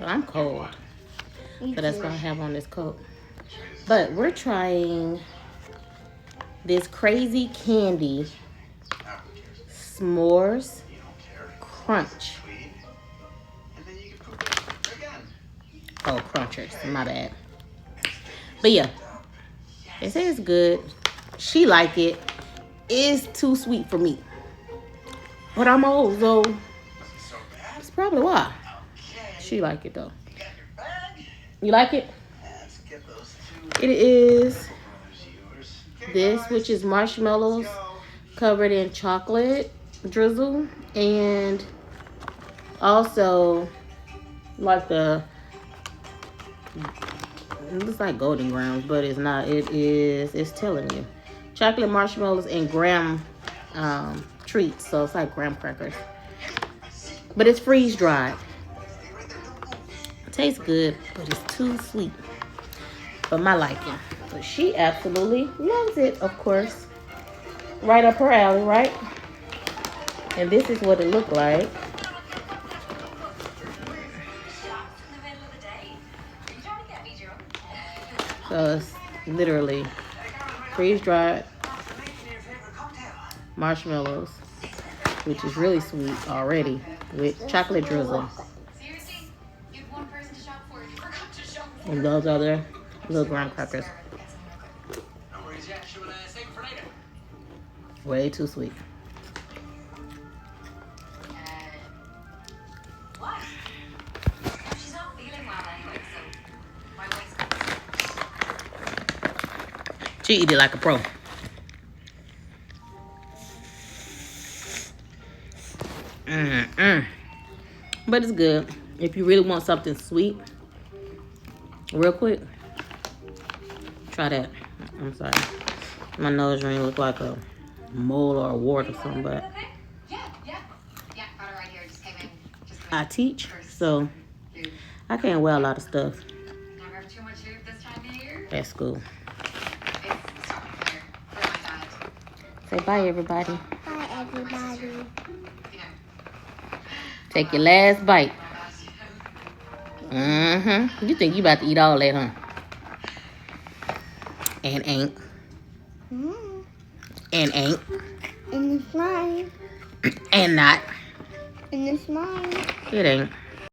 I'm cold. So that's what I have on this coat. But we're trying this Crazy Candy S'mores Crunch. Oh, Crunchers. My bad. But yeah, they say it's good. She like it. It's too sweet for me. But I'm old, so it's probably why. She like it though. You like it? It is this, which is marshmallows covered in chocolate drizzle, and also like it looks like golden grams, but it's not. It's telling you chocolate marshmallows and graham treats, so it's like graham crackers, but it's freeze dried. It tastes good, but it's too sweet for my liking. But she absolutely loves it, of course. Right up her alley, right? And this is what it looked like. So it's literally freeze-dried marshmallows, which is really sweet already, with chocolate drizzle. And those other little graham crackers. Way too sweet. She eat it like a pro. But it's good. If you really want something sweet, real quick, try that. I'm sorry. My nose ring look like a mole or a wart or something, but I teach, so I can't wear a lot of stuff at school. Say bye, everybody. Bye, everybody. Take your last bite. You think you about to eat all that, huh? And ain't. And ain't. And it's mine. And not. And it's mine. It ain't.